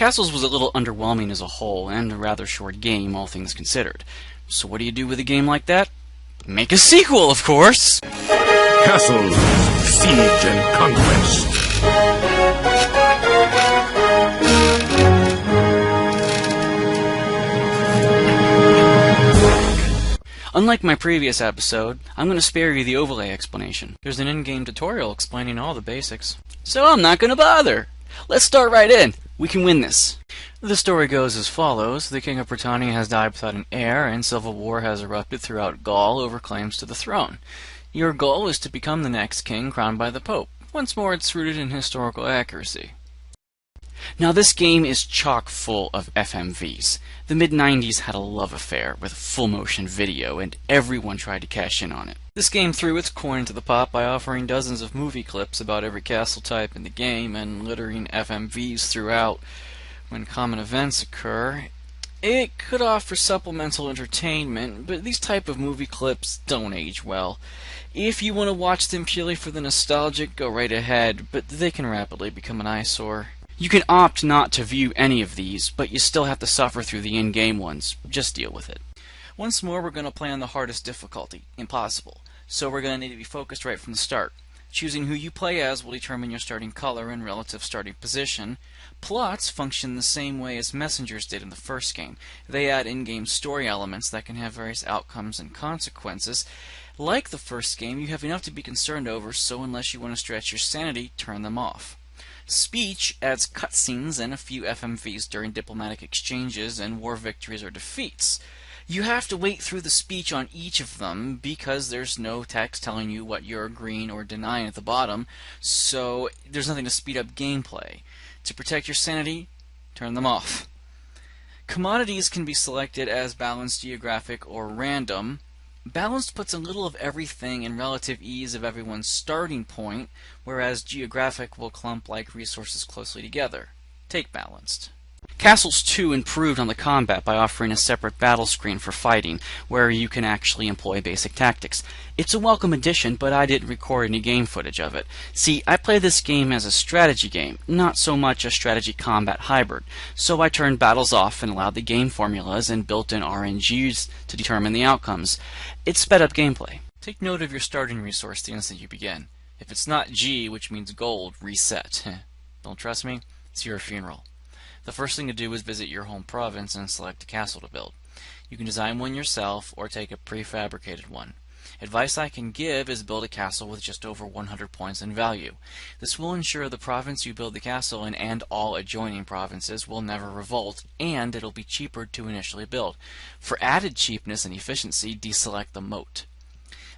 Castles was a little underwhelming as a whole, and a rather short game, all things considered. So what do you do with a game like that? Make a sequel, of course! Castles, Siege and Conquest. Unlike my previous episode, I'm going to spare you the overlay explanation. There's an in-game tutorial explaining all the basics. So I'm not going to bother! Let's start right in! We can win this! The story goes as follows. The King of Britannia has died without an heir, and civil war has erupted throughout Gaul over claims to the throne. Your goal is to become the next king crowned by the Pope. Once more, it's rooted in historical accuracy. Now, this game is chock full of FMVs. The mid-90s had a love affair with full-motion video, and everyone tried to cash in on it. This game threw its coin into the pot by offering dozens of movie clips about every castle type in the game and littering FMVs throughout when common events occur. It could offer supplemental entertainment, but these type of movie clips don't age well. If you want to watch them purely for the nostalgic, go right ahead, but they can rapidly become an eyesore. You can opt not to view any of these, but you still have to suffer through the in-game ones. Just deal with it. Once more, we're going to play on the hardest difficulty, impossible. So we're going to need to be focused right from the start. Choosing who you play as will determine your starting color and relative starting position. Plots function the same way as messengers did in the first game. They add in-game story elements that can have various outcomes and consequences. Like the first game, you have enough to be concerned over, so unless you want to stretch your sanity, turn them off. Speech adds cutscenes and a few FMVs during diplomatic exchanges and war victories or defeats. You have to wait through the speech on each of them because there's no text telling you what you're agreeing or denying at the bottom, so there's nothing to speed up gameplay. To protect your sanity, turn them off. Commodities can be selected as balanced, geographic, or random. Balanced puts a little of everything in relative ease of everyone's starting point, whereas geographic will clump like resources closely together. Take balanced. Castles 2 improved on the combat by offering a separate battle screen for fighting, where you can actually employ basic tactics. It's a welcome addition, but I didn't record any game footage of it. See, I play this game as a strategy game, not so much a strategy combat hybrid, so I turned battles off and allowed the game formulas and built-in RNGs to determine the outcomes. It sped up gameplay. Take note of your starting resource the instant you begin. If it's not G, which means gold, reset. Don't trust me? It's your funeral. The first thing to do is visit your home province and select a castle to build. You can design one yourself or take a prefabricated one. Advice I can give is build a castle with just over 100 points in value. This will ensure the province you build the castle in and all adjoining provinces will never revolt, and it'll be cheaper to initially build. For added cheapness and efficiency, deselect the moat.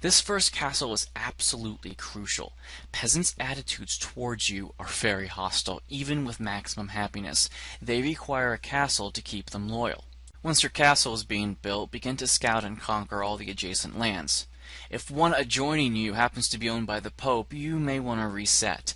This first castle is absolutely crucial. Peasants' attitudes towards you are very hostile, even with maximum happiness. They require a castle to keep them loyal. Once your castle is being built, begin to scout and conquer all the adjacent lands. If one adjoining you happens to be owned by the Pope, you may want to reset.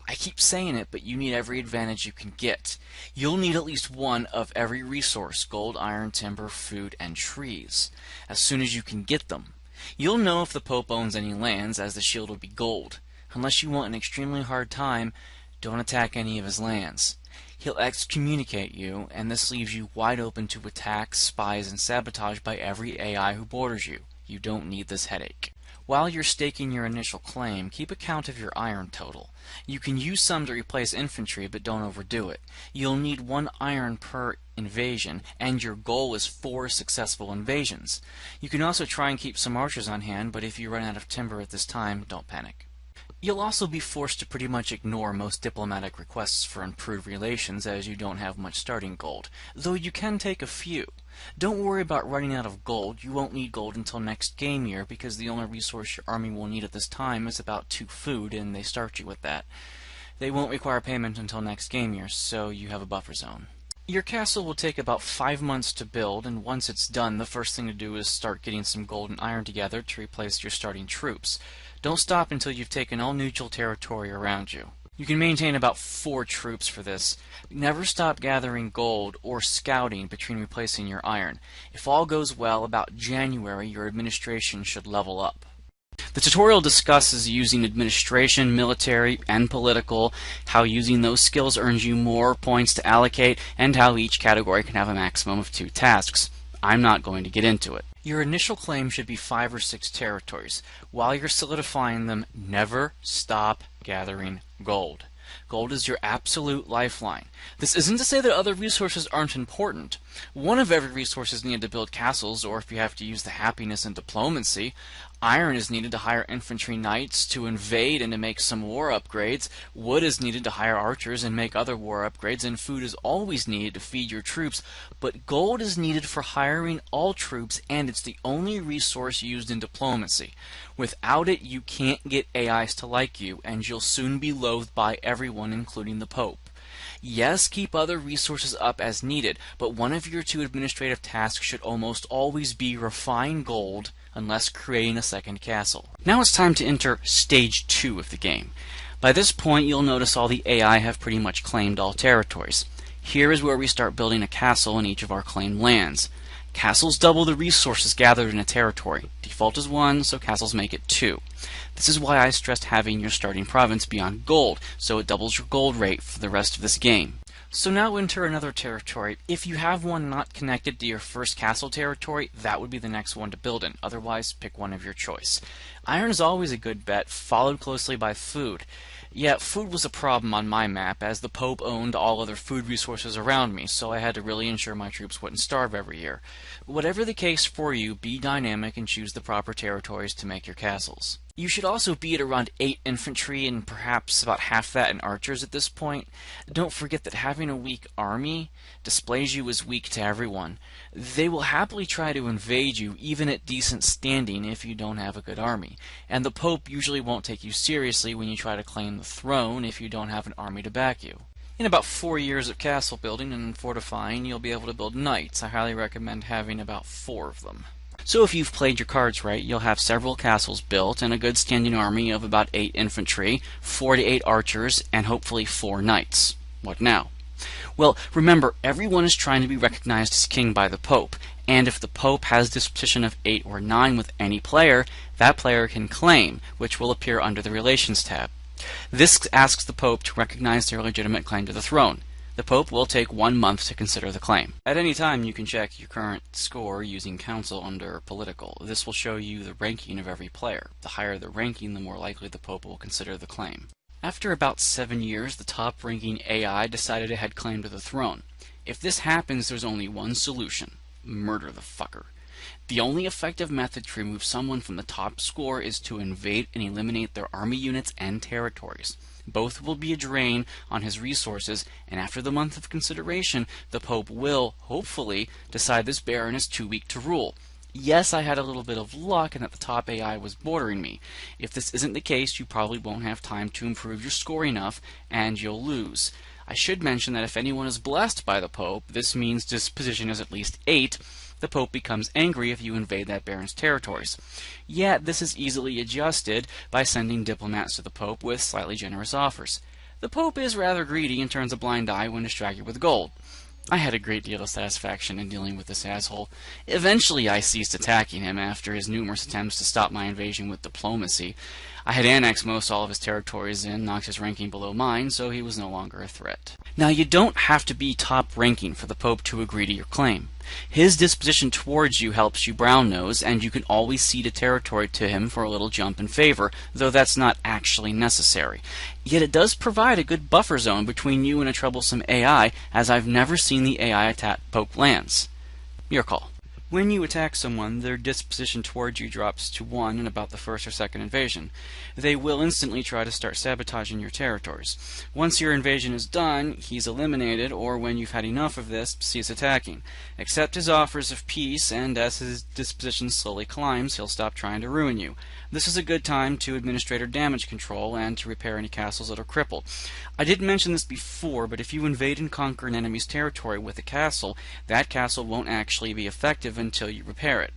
I keep saying it, but you need every advantage you can get. You'll need at least one of every resource: gold, iron, timber, food, and trees, as soon as you can get them. You'll know if the Pope owns any lands, as the shield will be gold. Unless you want an extremely hard time, don't attack any of his lands. He'll excommunicate you, and this leaves you wide open to attacks, spies, and sabotage by every AI who borders you. You don't need this headache. While you're staking your initial claim, keep account of your iron total. You can use some to replace infantry, but don't overdo it. You'll need 1 iron per invasion, and your goal is 4 successful invasions. You can also try and keep some archers on hand, but if you run out of timber at this time, don't panic. You'll also be forced to pretty much ignore most diplomatic requests for improved relations, as you don't have much starting gold, though you can take a few. Don't worry about running out of gold. You won't need gold until next game year, because the only resource your army will need at this time is about 2 food, and they start you with that. They won't require payment until next game year, so you have a buffer zone. Your castle will take about 5 months to build, and once it's done, the first thing to do is start getting some gold and iron together to replace your starting troops. Don't stop until you've taken all neutral territory around you. You can maintain about 4 troops for this. Never stop gathering gold or scouting between replacing your iron. If all goes well, about January your administration should level up. The tutorial discusses using administration, military, and political, how using those skills earns you more points to allocate, and how each category can have a maximum of 2 tasks. I'm not going to get into it. Your initial claim should be 5 or 6 territories. While you're solidifying them, never stop gathering gold. Gold is your absolute lifeline. This isn't to say that other resources aren't important. One of every resource is needed to build castles, or if you have to use the happiness and diplomacy. Iron is needed to hire infantry knights to invade and to make some war upgrades. Wood is needed to hire archers and make other war upgrades, and food is always needed to feed your troops. But gold is needed for hiring all troops, and it's the only resource used in diplomacy. Without it, you can't get AIs to like you, and you'll soon be loathed by everyone, including the Pope. Yes, keep other resources up as needed, but one of your 2 administrative tasks should almost always be refine gold, unless creating a second castle. Now it's time to enter Stage 2 of the game. By this point, you'll notice all the AI have pretty much claimed all territories. Here is where we start building a castle in each of our claimed lands. Castles double the resources gathered in a territory. Default is 1, so castles make it 2. This is why I stressed having your starting province be on gold, so it doubles your gold rate for the rest of this game. So now enter another territory. If you have one not connected to your first castle territory, that would be the next one to build in. Otherwise, pick one of your choice. Iron is always a good bet, followed closely by food. Yet food was a problem on my map, as the Pope owned all other food resources around me, so I had to really ensure my troops wouldn't starve every year. Whatever the case for you, be dynamic and choose the proper territories to make your castles. You should also be at around 8 infantry and perhaps about half that in archers at this point. Don't forget that having a weak army displays you as weak to everyone. They will happily try to invade you even at decent standing if you don't have a good army. And the Pope usually won't take you seriously when you try to claim the throne if you don't have an army to back you. In about 4 years of castle building and fortifying, you'll be able to build knights. I highly recommend having about 4 of them. So if you've played your cards right, you'll have several castles built and a good standing army of about 8 infantry, 4 to 8 archers, and hopefully 4 knights. What now? Well, remember, everyone is trying to be recognized as king by the Pope, and if the Pope has disposition of 8 or 9 with any player, that player can claim, which will appear under the Relations tab. This asks the Pope to recognize their legitimate claim to the throne. The Pope will take 1 month to consider the claim. At any time, you can check your current score using Council under Political. This will show you the ranking of every player. The higher the ranking, the more likely the Pope will consider the claim. After about 7 years, the top-ranking AI decided it had claim to the throne. If this happens, there's only one solution: murder the fucker. The only effective method to remove someone from the top score is to invade and eliminate their army units and territories. Both will be a drain on his resources, and after the month of consideration, the Pope will, hopefully, decide this baron is too weak to rule. Yes, I had a little bit of luck and that the top AI was bordering me. If this isn't the case, you probably won't have time to improve your score enough, and you'll lose. I should mention that if anyone is blessed by the Pope, this means disposition is at least 8, the Pope becomes angry if you invade that baron's territories. Yet this is easily adjusted by sending diplomats to the Pope with slightly generous offers. The Pope is rather greedy and turns a blind eye when distracted with gold. I had a great deal of satisfaction in dealing with this asshole. Eventually I ceased attacking him after his numerous attempts to stop my invasion with diplomacy. I had annexed most all of his territories and knocked his ranking below mine, so he was no longer a threat. Now, you don't have to be top ranking for the Pope to agree to your claim. His disposition towards you helps you brown nose, and you can always cede a territory to him for a little jump in favor, though that's not actually necessary. Yet it does provide a good buffer zone between you and a troublesome AI, as I've never seen the AI attack Pope lands. Your call. When you attack someone, their disposition towards you drops to 1 in about the first or second invasion. They will instantly try to start sabotaging your territories. Once your invasion is done, he's eliminated, or when you've had enough of this, cease attacking. Accept his offers of peace, and as his disposition slowly climbs, he'll stop trying to ruin you. This is a good time to administrator damage control and to repair any castles that are crippled. I didn't mention this before, but if you invade and conquer an enemy's territory with a castle, that castle won't actually be effective until you repair it.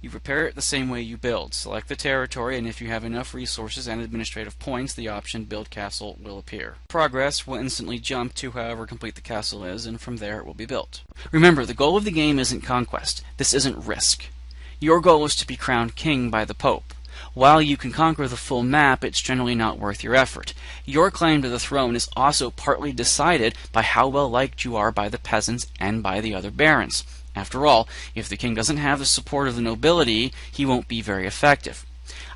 You repair it the same way you build. Select the territory, and if you have enough resources and administrative points, the option Build Castle will appear. Progress will instantly jump to however complete the castle is, and from there it will be built. Remember, the goal of the game isn't conquest. This isn't Risk. Your goal is to be crowned king by the Pope. While you can conquer the full map, it's generally not worth your effort. Your claim to the throne is also partly decided by how well liked you are by the peasants and by the other barons. After all, if the king doesn't have the support of the nobility, he won't be very effective.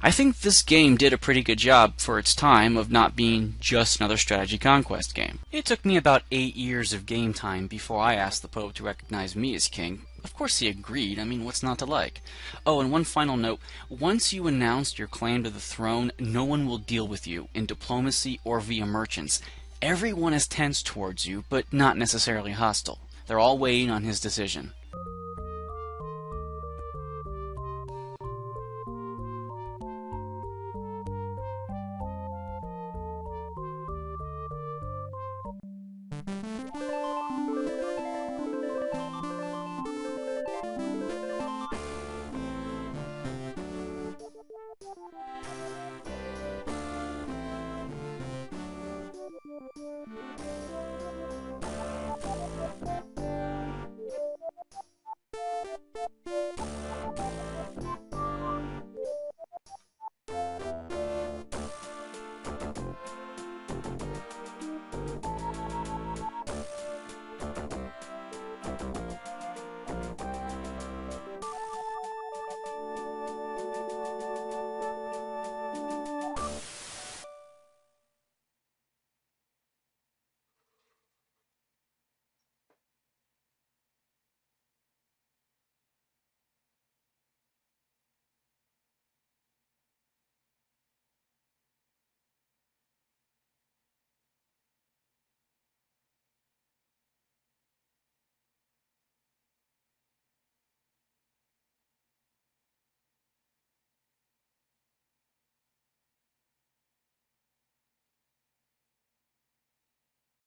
I think this game did a pretty good job for its time of not being just another strategy conquest game. It took me about 8 years of game time before I asked the Pope to recognize me as king. Of course he agreed. I mean, what's not to like? Oh, and one final note. Once you announce your claim to the throne, no one will deal with you in diplomacy or via merchants. Everyone is tense towards you, but not necessarily hostile. They're all waiting on his decision.